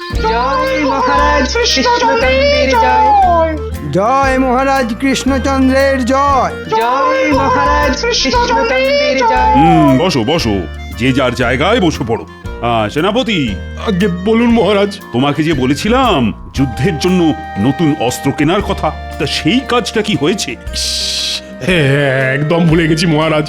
জয় মহারাজ কৃষ্ণচন্দ্রের জয়। জয় মহারাজ কৃষ্ণচন্দ্রের জয়। জয় মহারাজ কৃষ্ণচন্দ্রের জয়। বসো বসো, যে যার জায়গায় বসে পড়ো। সেনাপতি, আগে বলুন মহারাজ। তোমাকে যে বলেছিলাম যুদ্ধের জন্য নতুন অস্ত্র কেনার কথা, তা সেই কাজটা কি হয়েছে? হ্যাঁ, একদম ভুলে গেছি মহারাজ।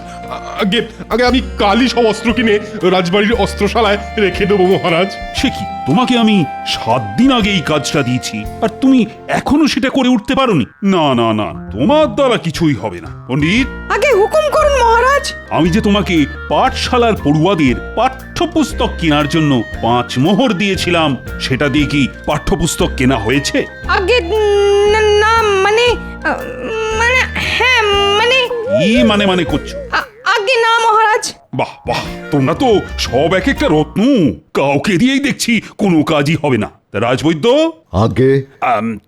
আগে আগে আমি কালই সব অস্ত্র কিনে রাজবাড়ির অস্ত্রশালায় রেখে দেবো মহারাজ। সে কি, তোমাকে আমি 7 দিন আগে এই কাজটা দিয়েছি আর তুমি এখনো সেটা করে উঠতে পারোনি? না না না, তোমার দ্বারা কিছুই হবে না। পণ্ডিত, আগে হুকুম করুন মহারাজ। আমি যে তোমাকে পাঠশালার পড়ুয়াদের পাঠ্যপুস্তক কেনার জন্য 5 মোহর দিয়েছিলাম, সেটা দিয়ে কি পাঠ্যপুস্তক কেনা হয়েছে? আগে না মানে মানে হ্যাঁ মানে কি মানে করছো? আগে না মহারাজ। বাহ বাহ, তোমরা তো সব এক একটা রত্ন, কাউকে দিয়েই দেখছি কোনো কাজই হবে না। তা রাজবৈদ্য, আগে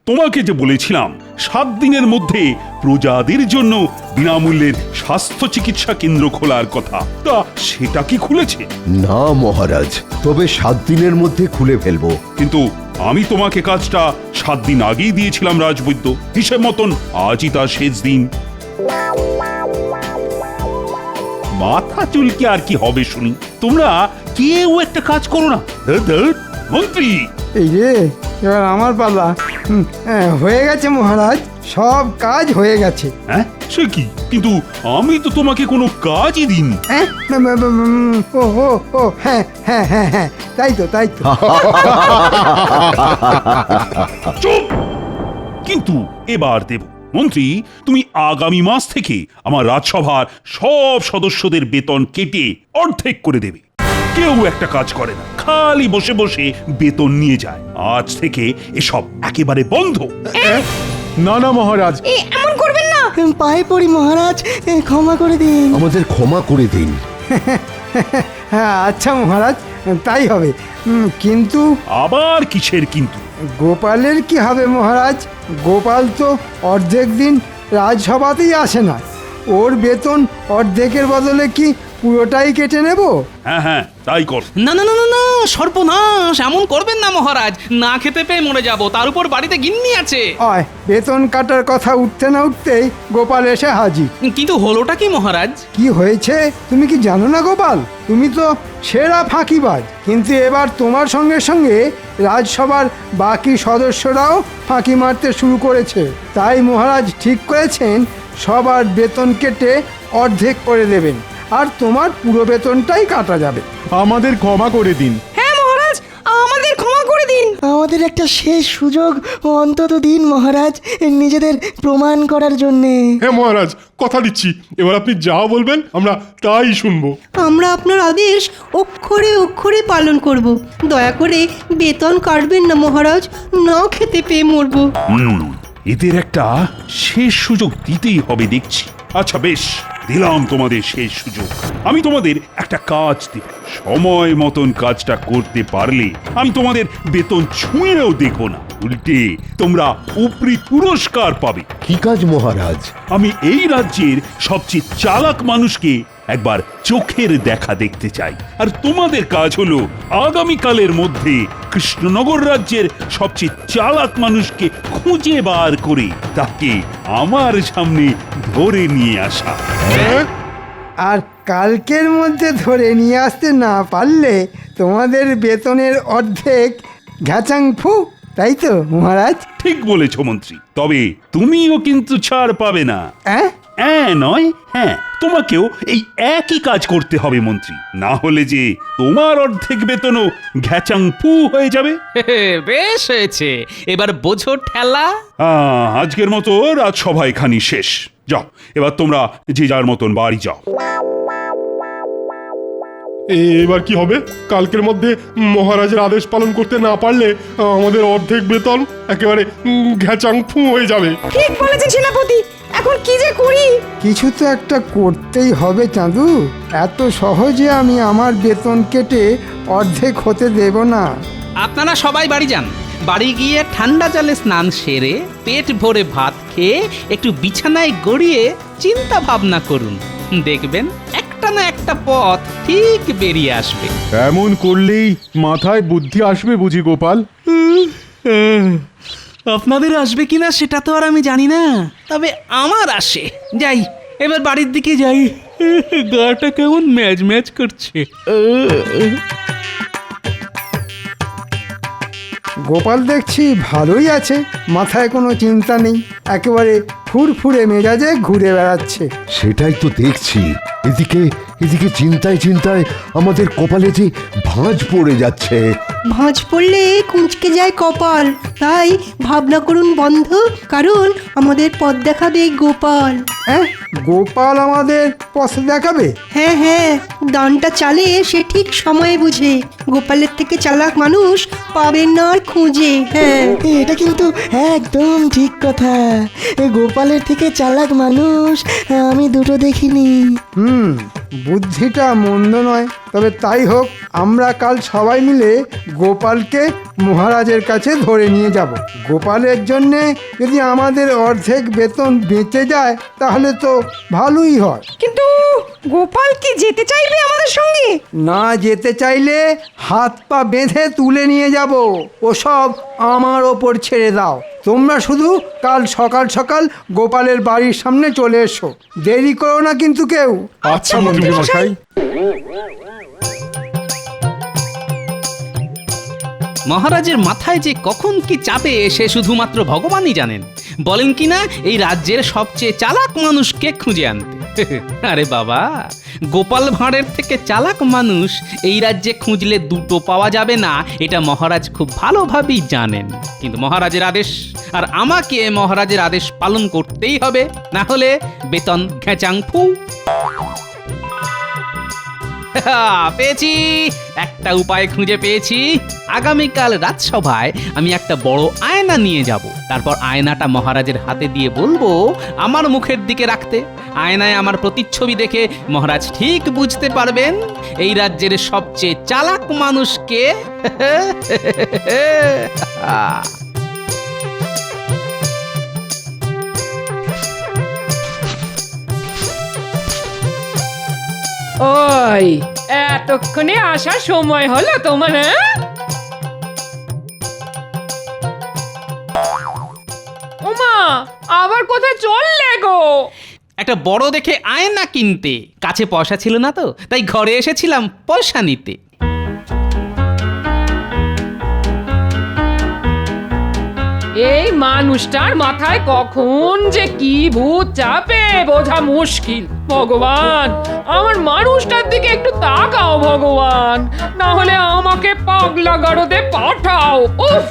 তোমাকে যে বলেছিলাম 7 দিনের মধ্যে প্রজাদের জন্য বিনামূল্যের স্বাস্থ্য চিকিৎসা কেন্দ্র খোলার কথা, তা সেটা কি খুলেছে? না মহারাজ, তবে 7 দিনের মধ্যে খুলে ফেলবো। কিন্তু আমি তোমাকে কাজটা 7 দিন আগেই দিয়েছিলাম রাজবৈদ্য, হিসেব মতন আজই তার শেষ দিন। মাথা চুলকে আর কি হবে শুনি, তোমরা কেউ একটা কাজ করো না। মন্ত্রী, এই রে, এবার আমার পালা। হয়ে গেছে মহারাজ, সব কাজ হয়ে গেছে। হ্যাঁ সে কি, কিন্তু আমি তো তোমাকে কোনো কাজই দিইনি। হ্যাঁ, ও ও ও হ্যাঁ হ্যাঁ হ্যাঁ হ্যাঁ, তাই তো তাই তো। চুপ! কিন্তু এবার দেব। মন্ত্রী, তুমি আগামী মাস থেকে আমার রাজসভার সব সদস্যদের বেতন কেটে অর্ধেক করে দেবে। কেউ একটা কাজ করে না, খালি বসে বসে বেতন নিয়ে যায়। আজ থেকে এসব একেবারে বন্ধ। না না মহারাজ, এমন করবেন না। পায়ে পড়ি মহারাজ, ক্ষমা করে দিন। আমাদের ক্ষমা করে দিন। হ্যাঁ আচ্ছা মহারাজ, তাই হবে। কিন্তু আবার কিসের কিন্তু? গোপালের কি হবে মহারাজ? গোপাল তো অর্ধেক দিন রাজসভাতেই আসে না। ওর বেতন অর্ধেকের বদলে কি পুরোটাই কেটে নেব? হ্যাঁ হ্যাঁ, তাই কর। না না না না না, সর্বনাশ, এমন করবেন না মহারাজ। না খেতে পেয়ে মরে যাব, তার উপর বাড়িতে গিন্নি আছে। অয়, বেতন কাটার কথা উঠতে না উঠতেই গোপাল এসে হাজির। কিন্তু হলোটা কি মহারাজ? কি হয়েছে তুমি কি জানো না গোপাল? তুমি তো সেরা ফাঁকিবাজ। কিন্তু এবার তোমার সঙ্গে সঙ্গে রাজসভার বাকি সদস্যরাও ফাঁকি মারতে শুরু করেছে। তাই মহারাজ ঠিক করেছেন সবার বেতন কেটে অর্ধেক করে দেবেন, আর তোমার পুরো বেতনটাই কাটা যাবে। আমাদের ক্ষমা করে দিন। হ্যাঁ মহারাজ, আমাদের ক্ষমা করে দিন। আমাদের একটা শেষ সুযোগ অন্তত দিন মহারাজ, নিজেদের প্রমাণ করার জন্যে। হ্যাঁ মহারাজ, কথা দিচ্ছি, এবার আপনি যা বলবেন আমরা তাই শুনবো। আমরা আপনার আদেশ অক্ষরে অক্ষরে পালন করব। দয়া করে বেতন কাটবেন না মহারাজ, না খেতে পেয়ে মরবো। এদের একটা শেষ সুযোগ দিতেই হবে দেখছি। আচ্ছা বেশ, দিলাম তোমাদের শেষ সুযোগ। আমি তোমাদের একটা কাজ দেব, সময় মতন কাজটা করতে পারলে আমি তোমাদের বেতন ছুঁয়েও দেখবো না, উল্টে তোমরা উপরি পুরস্কার পাবে। কি কাজ মহারাজ? আমি এই রাজ্যের সবচেয়ে চালাক মানুষকে একবার চোখের দেখা দেখতে চাই, আর তোমাদের কাজ হলো আগামীকালের মধ্যে কৃষ্ণনগর রাজ্যের সবচেয়ে চালাক মানুষকে খুঁজে বার করে তাকে আমার সামনে ধরে নিয়ে আসা। আর কালকের মধ্যে ধরে নিয়ে আসতে না পারলে তোমাদের বেতনের অর্ধেক ঘ্যাচাং ফু, তাই তো মহারাজ? ঠিক বলেছ মন্ত্রী, তবে তুমিও কিন্তু ছাড় পাবে না। নয়, হ্যাঁ, তোমাকেও এই একই কাজ করতে হবে মন্ত্রী, না হলে যে তোমার অর্ধেক বেতনও ঘ্যাচাং ফু হয়ে যাবে। বেশ হয়েছে, এবার বোঝো ঠেলা। আজকের মতো রাজসভা এখানেই শেষ। যাও, এবার তোমরা যে যার মতন বাড়ি যাও। এবার কি হবে? কালকের মধ্যে মহারাজের আদেশ পালন করতে না পারলে আমাদের অর্ধেক বেতন একেবারে ঘ্যাচাং ফু হয়ে যাবে। ঠিক বলেছেন সেনাপতি, এখন কি যে করি? কিছু তো একটা করতেই হবে চাঁদু। এত সহজে আমি আমার বেতন কেটে অর্ধেক হতে দেব না। আপনারা সবাই বাড়ি যান। বাড়ি গিয়ে ঠান্ডা জলে স্নান সেরে পেট ভরে ভাত খেয়ে একটু বিছানায় গড়িয়ে চিন্তা ভাবনা করুন। দেখবেন একটা না একটা পথ ঠিক বেরিয়ে আসবে। এমন করলেই মাথায় বুদ্ধি আসবে বুঝি গোপাল? আপনাদের আসবে কিনা সেটা তো আর আমি জানি না, তবে আমার আসে। যাই, এবার বাড়ির দিকে যাই। গাটা কেমন ম্যাজ ম্যাজ করছে। গোপাল দেখছি ভালোই আছে, মাথায় কোনো চিন্তা নেই, একেবারে ফুরফুরে মেজাজে ঘুরে বেড়াচ্ছে। সেটাই তো দেখছি। এদিকে এদিকে চিন্তায় চিন্তায় আমাদের কপালে যে ভাঁজ পড়ে যাচ্ছে। ভাঁজ পড়লে কুঁচকে যায় কপাল, তাই ভাবনা করুন বন্ধু, কারণ আমাদের পথ দেখাবে গোপাল। হ্যাঁ, গোপাল আমাদের পথ দেখাবে? হ্যাঁ হ্যাঁ, দানটা চালে সে ঠিক সময়ে বুঝে। গোপালের থেকে চালাক মানুষ পাবেন না আর খুঁজে। হ্যাঁ, এটা কিন্তু একদম ঠিক কথা। গোপালের থেকে চালাক মানুষ আমি দুটো দেখিনি। বুদ্ধিটা মন্দ নয়, তবে তাই হোক, আমরা কাল সবাই মিলে গোপালকে মহারাজের কাছে ধরে নিয়ে যাব। গোপালের জন্যে যদি আমাদের অর্ধেক বেতন বেঁচে যায় তাহলে তো ভালোই হয়। কিন্তু গোপাল কি যেতে চাইবে আমাদের সঙ্গে? না যেতে চাইলে হাত পা বেঁধে তুলে নিয়ে যাব, ওসব আমার ওপর ছেড়ে দাও। তোমরা শুধু কাল সকাল সকাল গোপালের বাড়ির সামনে চলে এসো, দেরি করো না কিন্তু কেউ। আচ্ছা মন্ত্রী মশাই। মহারাজের মাথায় যে কখন কি চাপে সে শুধুমাত্র ভগবানই জানেন। বলেন কিনা এই রাজ্যের সবচেয়ে চালাক মানুষকে খুঁজে আনতে। আরে বাবা, গোপাল ভাঁড়ের থেকে চালাক মানুষ এই রাজ্যে খুঁজলে দুটো পাওয়া যাবে না, এটা মহারাজ খুব ভালোভাবেই জানেন। কিন্তু মহারাজের আদেশ, আর আমাকে মহারাজের আদেশ পালন করতেই হবে, না হলে বেতন ঘেঁচাং ফু। পেয়েছি, একটা উপায় খুঁজে পেয়েছি। আগামীকাল রাজসভায় আমি একটা বড় আয়না নিয়ে যাব, তারপর আয়নাটা মহারাজের হাতে দিয়ে বলবো আমার মুখের দিকে রাখতে। আয়নায় আমার প্রতিচ্ছবি দেখে মহারাজ ঠিক বুঝতে পারবেন এই রাজ্যের সবচেয়ে চালাক মানুষকে। ওই এতক্ষণে আসার সময় হলো তোমার? ওমা, আবার কোথায় চললে গো? একটা বড় দেখে আয়না কিনতে। কাছে পয়সা ছিল না তো, তাই ঘরে এসেছিলাম পয়সা নিতে। এই মানুষটার মাথায় কখন যে কি ভূত চাপে বোঝা মুশকিল। ভগবান, আমার মানুষটার দিকে একটু তাকাও ভগবান, না হলে আমাকে পাগলা গারদে পাঠাও। উফ!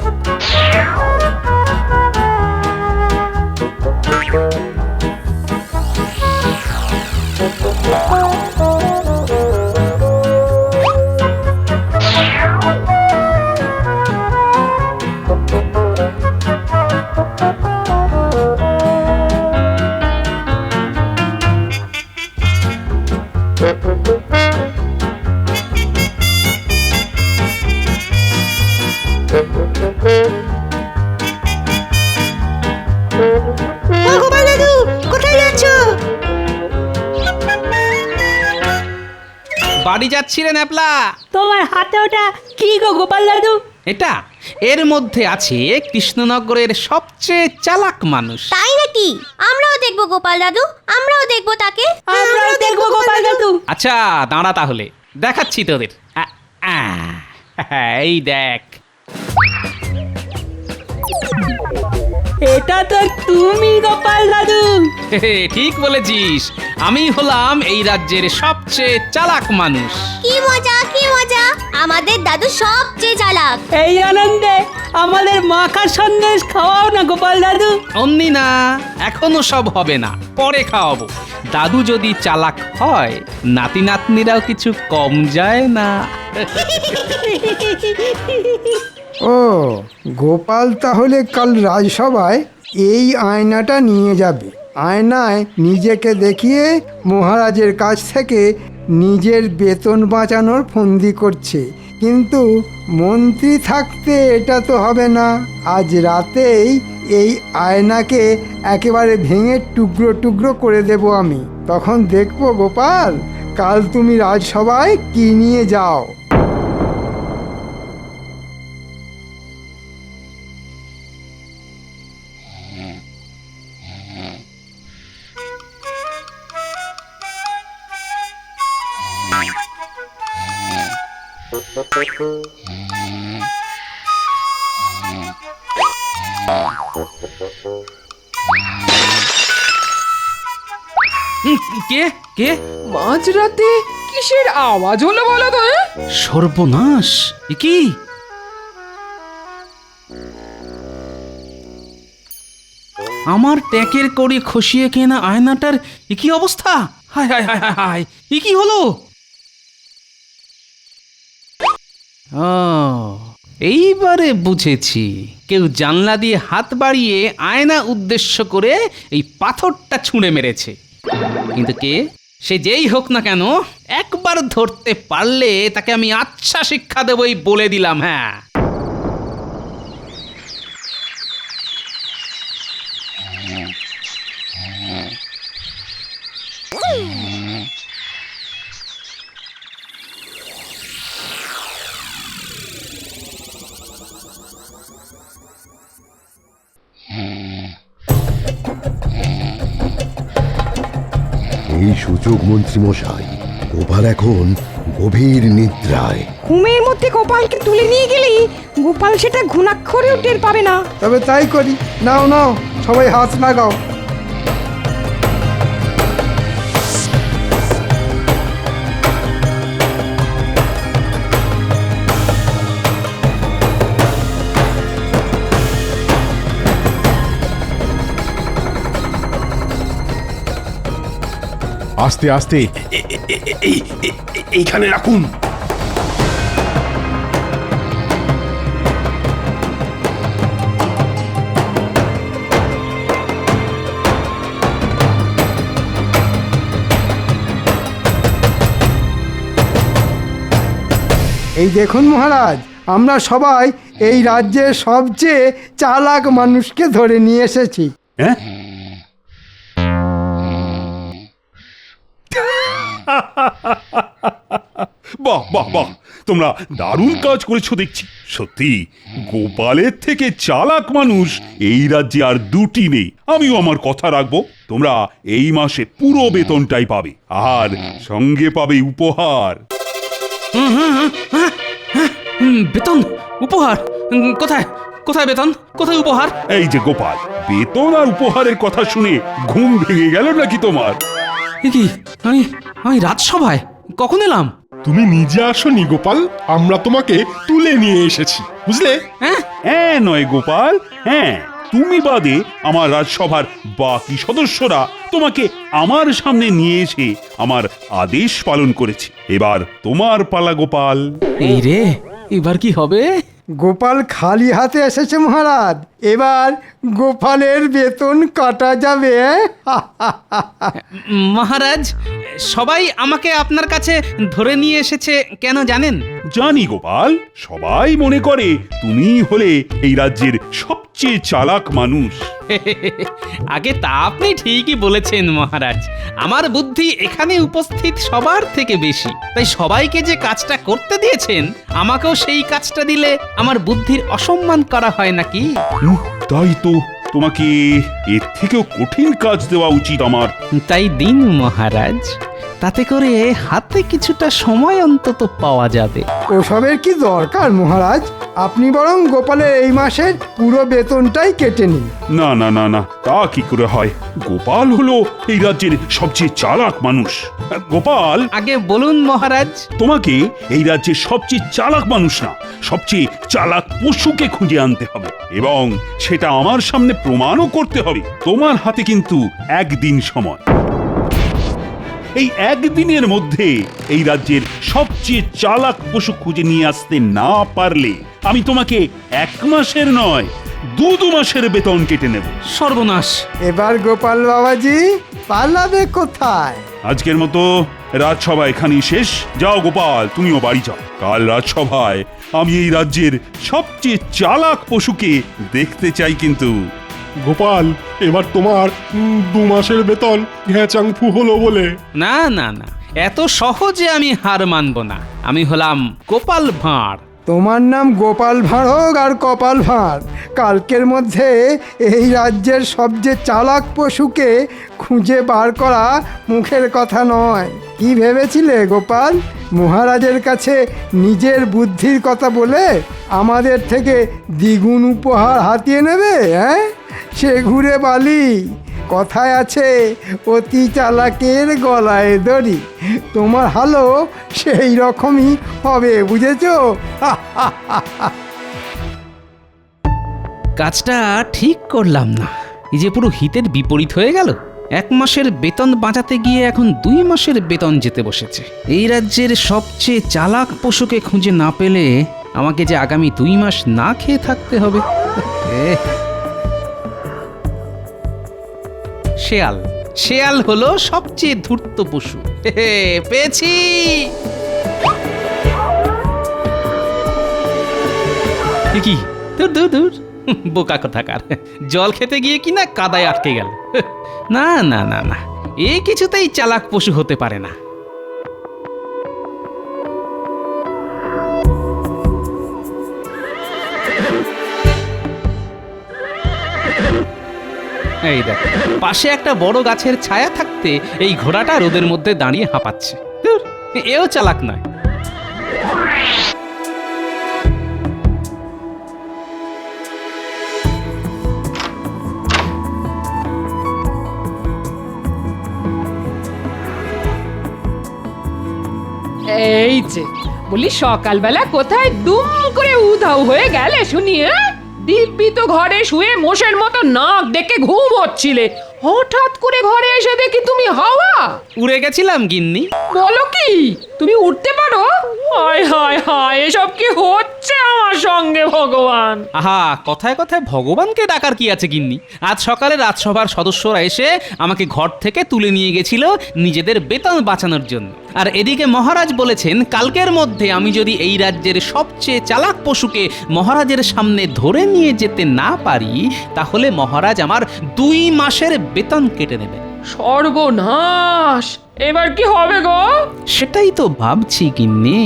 গোপাল দাদু, কোথায় যাচ্ছ? বাড়ি যাচ্ছিলেন ন্যাপলা? তোমার হাতে ওটা কি গো গোপাল দাদু? এটা এর মধ্যে আছে কৃষ্ণনগরের সবচেয়ে চালাক মানুষ। তাই নাকি? আমরাও দেখবো গোপাল দাদু, আমরাও দেখবো তাকে। আমরাও দেখবো গোপাল দাদু। আচ্ছা দাঁড়া, তাহলে দেখাচ্ছি তোদের। এই দেখ, এটা তো তুমি গোপাল দাদু। ঠিক বলেছিস, আমি হলাম এই রাজ্যের সবচেয়ে চালাক মানুষ। কি মজা, কি মজা! আমাদের দাদু সবচেয়ে চালাক। এই আনন্দে আমাদের মাখা সন্দেশ খাওয়াও না গোপাল দাদু। অমনি না, এখনো সব হবে না, পরে খাওয়াবো। দাদু যদি চালাক হয়, নাতি নাতনিরাও কিছু কম যায় না। ও, গোপাল তাহলে কাল রাজসভায় এই আয়নাটা নিয়ে যাবে। আয়নায় নিজেকে দেখিয়ে মহারাজের কাছ থেকে নিজের বেতন বাঁচানোর ফন্দি করছে। কিন্তু মন্ত্রী থাকতে এটা তো হবে না। আজ রাতেই এই আয়নাকে একেবারে ভেঙে টুকরো টুকরো করে দেব আমি। তখন দেখবো গোপাল, কাল তুমি রাজসভায় কি নিয়ে যাও। কে কে মাঝরাতে কিসের আওয়াজ হলো বলো তো? সর্বনাশ! এ কি? আমার ট্যাকের কড়ি খসিয়ে কেনা আয়নাটার এ কি অবস্থা? হায় হায় হায় হায় হায়! এ কি হলো? ও, এইবারে বুঝেছি। কেউ জানলা দিয়ে হাত বাড়িয়ে আয়না উদ্দেশ্য করে এই পাথরটা ছুঁড়ে মেরেছে। কিন্তু কে? সে যেই হোক না কেন, একবার ধরতে পারলে তাকে আমি আচ্ছা শিক্ষা দেবই বলে দিলাম। হ্যাঁ, এই সুযোগ মন্ত্রী মশাই, গোপাল এখন গভীর নিদ্রায়। ঘুমের মধ্যে গোপালকে তুলে নিয়ে গেলেই গোপাল সেটা ঘুণাক্ষরেও টের পাবে না। তবে তাই করি। নাও নাও, সবাই হাত লাগাও। আস্তে আস্তে এইখানে রাখুন। এই দেখুন মহারাজ, আমরা সবাই এই রাজ্যের সবচেয়ে চালাক মানুষকে ধরে নিয়ে এসেছি। হ্যাঁ? বাহ বাহ বাহ, তোমরা দারুণ কাজ করেছো দেখছি। সত্যি গোপালের থেকে চালাক মানুষ এই রাজ্যে আর দুটি নেই। আমিও আমার কথা রাখবো। তোমরা এই মাসে পুরো বেতনটাই পাবে, আর সঙ্গে পাবে উপহার। বেতন? উপহার? কোথায় কোথায় বেতন? কোথায় উপহার? এই যে গোপাল, বেতন আর উপহারের কথা শুনে ঘুম ভেঙে গেল নাকি তোমার? এ কি, আমি রাজসভায় কখন এলাম? তুমি নিজে আসনি গোপাল, আমরা তোমাকে তুলে নিয়ে এসেছি, বুঝলে? হ্যাঁ নয় গোপাল, হ্যাঁ, তুমি বাদে আমার রাজসভার বাকি সদস্যরা তোমাকে আমার সামনে নিয়ে এসে আমার আদেশ পালন করেছে। এবার তোমার পালা গোপাল। এই রে, এবার কি হবে? গোপাল খালি হাতে এসেছে মহারাজ, এবার গোপালের বেতন কাটা যাবে। মহারাজ, সবাই আমাকে আপনার কাছে ধরে নিয়ে এসেছে কেন জানেন? জানি গোপাল, সবাই মনে করে তুমি হলে এই রাজ্যের সবচেয়ে চালাক মানুষ। আগে তা আপনি ঠিকই বলেছেন মহারাজ। আমার বুদ্ধি এখানে উপস্থিত সবার থেকে বেশি, তাই সবাইকে যে কাজটা করতে দিয়েছেন, আমাকেও সেই কাজটা দিলে আমার বুদ্ধির অসম্মান করা হয় নাকি? তাই তো, তোমাকে এর থেকেও কঠিন কাজ দেওয়া উচিত আমার। তাই দিন মহারাজ, তাতে করে হাতে কিছুটা সময় অন্তত পাওয়া যাবে। ওসবের কি দরকার মহারাজ? আপনি বরং গোপালের এই মাসের পুরো বেতনটাই কেটে নিন। না না না না, তা কি করে হয়? গোপাল হলো এই রাজ্যের সবচেয়ে চালাক মানুষ। গোপাল, আগে বলুন মহারাজ। তোমাকে এই রাজ্যের সবচেয়ে চালাক মানুষ না, সবচেয়ে চালাক পশুকে খুঁজে আনতে হবে, এবং সেটা আমার সামনে প্রমাণও করতে হবে। তোমার হাতে কিন্তু একদিন সময়। এই একদিনের মধ্যে এই রাজ্যের সবচেয়ে চালাক পশু খুঁজে নিয়ে আসতে না পারলে আমি তোমাকে 1 মাসের নয় 2 মাসের বেতন কেটে নেব। সর্বনাশ! এবার গোপাল বাবাজি পালাবে কোথায়? আজকের মতো রাজসভা এখানেই শেষ। যাও গোপাল, তুমিও বাড়ি যাও। কাল রাজসভায় আমি এই রাজ্যের সবচেয়ে চালাক পশুকে দেখতে চাই কিন্তু। গোপাল, এবার তোমার 2 মাসের বেতন ঘ্যাচাংফু হলো বলে। না না না, এত সহজে আমি হার মানব না। আমি হলাম গোপাল ভাঁড়, তোমার নাম গোপাল ভাঁড় আর কপাল ভাঁড়। কালকের মধ্যে এই রাজ্যের সবচেয়ে চালাক পশুকে খুঁজে বার করা মুখের কথা নয়। কি ভেবেছিলে গোপাল? মহারাজের কাছে নিজের বুদ্ধির কথা বলে আমাদের থেকে দ্বিগুণ উপহার হাতিয়ে নেবে? হ্যাঁ, সে ঘুরে বালি। কথায় আছে, অতি চালাকের গলায় দড়ি। তোমার হালও সেই রকমই হবে, বুঝেছো? কাজটা ঠিক করলাম না। এই যে পুরো হিতের বিপরীত হয়ে গেল। 1 মাসের বেতন বাঁচাতে গিয়ে এখন 2 মাসের বেতন যেতে বসেছে। এই রাজ্যের সবচেয়ে চালাক পশুকে খুঁজে না পেলে আমাকে যে আগামী 2 মাস না খেয়ে থাকতে হবে। শেয়াল। শেয়াল হলো সবচেয়ে ধূর্ত পশু। পেয়েছি। কি দূর দূর দূর, বোকা কোথাকার। জল খেতে গিয়ে কি না কাদায় আটকে গেল। না না না না, এ কিছুতেই চালাক পশু হতে পারে না। এই দেখ, পাশে একটা বড় গাছের ছায়া থাকতে এই ঘোড়াটা রোদের মধ্যে দাঁড়িয়ে হাঁপাচ্ছে। ধুর, এও চালাক নয়। এই যে বলি, সকালবেলা কোথায় দুম করে উধাও হয়ে গেলে শুনি? দিব্যি তো ঘরে শুয়ে মোষের মতো নাক ডেকে ঘুম হচ্ছিলে, হঠাৎ করে ঘরে এসে দেখি তুমি হাওয়া। উড়ে গেছিলাম গিন্নি। বলো কি, তুমি উঠতে পারো? হায় হায় হায়, এসব কি হচ্ছে আমার সঙ্গে ভগবান? আহা, কথায় কথায় ভগবানকে ডাকার কি আছে গিন্নি? আজ সকালে রাজসভার সদস্যরা এসে আমাকে ঘর থেকে তুলে নিয়ে গেছিল নিজেদের বেতন বাঁচানোর জন্য। আর এদিকে মহারাজ বলেছেন, কালকের মধ্যে আমি যদি এই রাজ্যের সবচেয়ে চালাক পশুকে মহারাজের সামনে ধরে নিয়ে যেতে না পারি, তাহলে মহারাজ আমার 2 মাসের বেতন কেটে নেবে। সর্বনাশ! এবার কি হবে গো? সেটাই তো ভাবছি গিন্নি।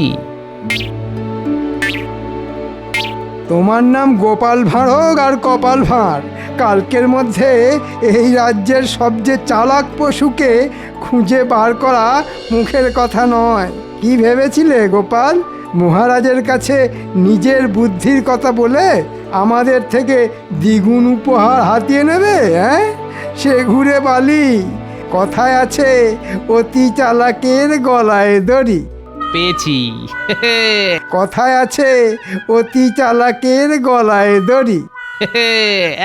তোমার নাম গোপাল ভাঁড় আর কপাল ভাঁড়। কালকের মধ্যে এই রাজ্যের সবচেয়ে চালাক পশুকে খুঁজে বার করা মুখের কথা নয়। কি ভেবেছিলে গোপাল? মহারাজের কাছে নিজের বুদ্ধির কথা বলে আমাদের থেকে দ্বিগুণ উপহার হাতিয়ে নেবে? হ্যাঁ, সে ঘুরে বালি। কথায় আছে, অতি চালাকের গলায় দড়ি। পেয়েছি। কথায় আছে, অতি চালাকের গলায় দড়ি।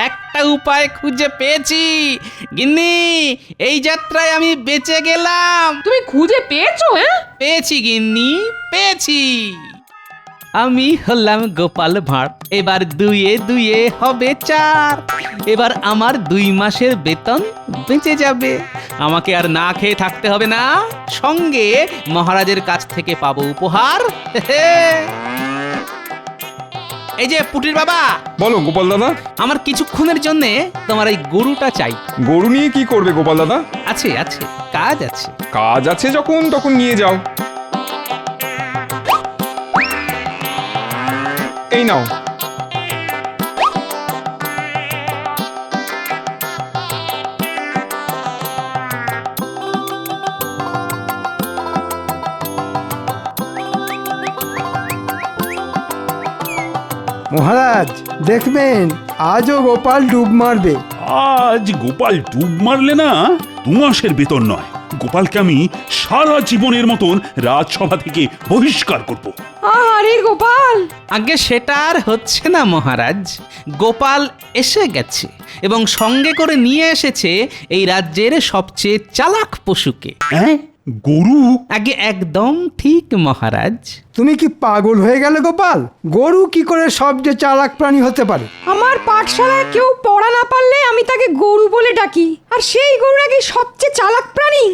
একটা উপায় খুঁজে পেয়েছি গিন্নি, এই যাত্রায় আমি বেঁচে গেলাম। তুমি খুঁজে পেয়েছো? পেয়েছি গিন্নি, পেয়েছি। আমি হলাম গোপাল ভাঁড়, এবার 2 2 হবে 4। এবার আমার 2 মাসের বেতন বেঁচে যাবে। আমাকে আর না খেয়ে থাকতে হবে না, সঙ্গে মহারাজের কাছ থেকে পাবো উপহার। এই যে পুটির বাবা। বলো গোপাল দাদা। আমার কিছুক্ষণের জন্য তোমার এই গরুটা চাই। গরু নিয়ে কি করবে গোপাল দাদা? আছে আছে, কাজ আছে। কাজ আছে যখন, তখন নিয়ে যাও। এই নাও। মহারাজ দেখবেন, আজও গোপাল ডুব মারবে। আজ গোপাল ডুব মারলে না 2 মাসের বেতন নয়, গোপালকে আমি সারা জীবনের মতন রাজসভা থেকে বহিষ্কার করব। আরে গোপাল! আগে সেটা আর হচ্ছে না মহারাজ। গোপাল এসে গেছে এবং সঙ্গে করে নিয়ে এসেছে এই রাজ্যের সবচেয়ে চালাক পশুকে। হ্যাঁ, গরু? আগে একদম ঠিক মহারাজ। তুমি কি পাগল হয়ে গেলে গোপাল? গরু কি করে সবচেয়ে চালাক প্রাণী হতে পারে? আমার পাঠশালায় কেউ পড়া না পারলে আমি তাকে গরু বলে ডাকি, আর সেই গরু নাকি সবচেয়ে চালাক প্রাণী।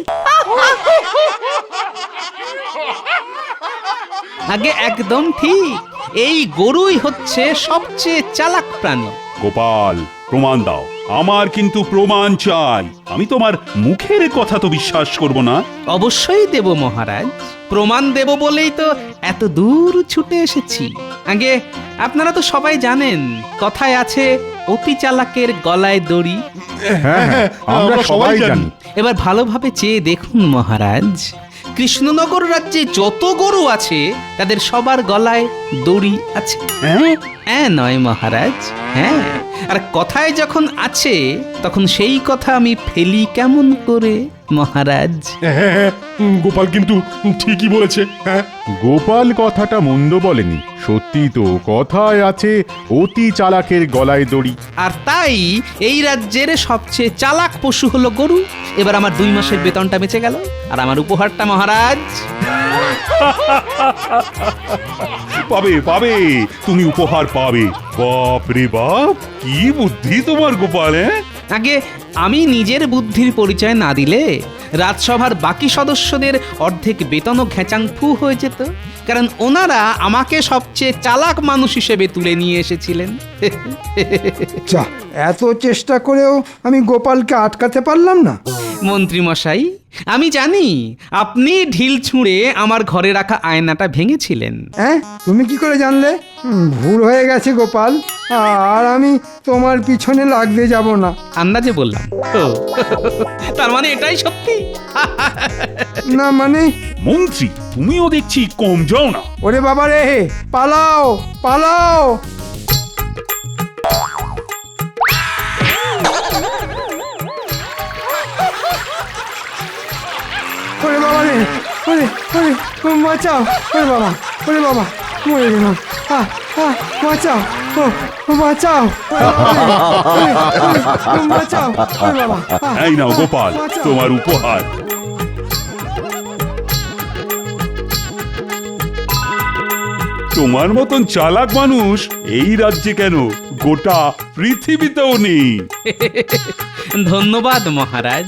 আগে একদম ঠিক, এই গরুই হচ্ছে সবচেয়ে চালাক প্রাণী। গোপাল, প্রমাণ দাও। আমার কিন্তু প্রমাণ চাই। আমি তোমার মুখের কথা তো বিশ্বাস করব না। অবশ্যই দেব মহারাজ, প্রমাণ দেব বলেই তো এত দূর ছুটে এসেছি। আগে আপনারা তো সবাই জানেন, কথায় আছে অতি চালাকের গলায় দড়ি। হ্যাঁ, আমরা সবাই জানি। এবার ভালোভাবে চেয়ে দেখুন মহারাজ, কৃষ্ণনগর রাজ্যে যত গরু আছে তাদের সবার গলায় দড়ি আছে। হ্যাঁ নয় মহারাজ, হ্যাঁ। আর কথায় যখন আছে তখন সেই কথা আমি ফেলি কেমন করে মহারাজ? হ্যাঁ, গোপাল কিন্তু ঠিকই বলেছে। হ্যাঁ, গোপাল কথাটা মন্দ বলেনি, সত্যি তো কথায় আছে অতি চালাকের গলায় দড়ি। আর তাই এই রাজ্যের সবচেয়ে চালাক পশু হলো গরু। এবার আমার 2 মাসের বেতনটা বেঁচে গেল, আর আমার উপহারটা মহারাজ। পাবে পাবে, তুমি উপহার পাবে। বাপ রে বাপ, কি বুদ্ধি তোমার গোপাল! আগে আমি নিজের বুদ্ধির পরিচয় না দিলে রাজসভার বাকি সদস্যদের অর্ধেক বেতনও ঘেচাংফু হয়ে যেত, কারণ ওনারা আমাকে সবচেয়ে চালাক মানুষ হিসেবে তুলে নিয়ে এসেছিলেন। যা, এত চেষ্টা করেও আমি গোপালকে আটকাতে পারলাম না। মন্ত্রী মশাই, আমি জানি আপনি ঢিল ছুঁড়ে আমার ঘরে রাখা আয়নাটা ভেঙেছিলেন। হ্যাঁ, তুমি কি করে জানলে? ভুল হয়ে গেছে গোপাল, আর আমি তোমার পিছনে লাগতে যাব না। আন্দাজে বললাম। ও, তার মানে এটাই সত্যি? না মানে মন্ত্রী, তুমিও দেখছি কম যাও না। ওরে বাবা রে, পালাও পালাও! ওরে বাবা রে, ওরে ওরে, বাঁচাও! ওরে বাবা, ওরে বাবা, মরে গেলাম। বাঁচাও, ও বাঁচাও! বাঁচাও, ওরে বাবা! এই নাও গোপাল, তোমার উপহার। তোমার মতন চালাক মানুষ এই রাজ্যে কেন, গোটা পৃথিবীতেও নেই। ধন্যবাদ মহারাজ।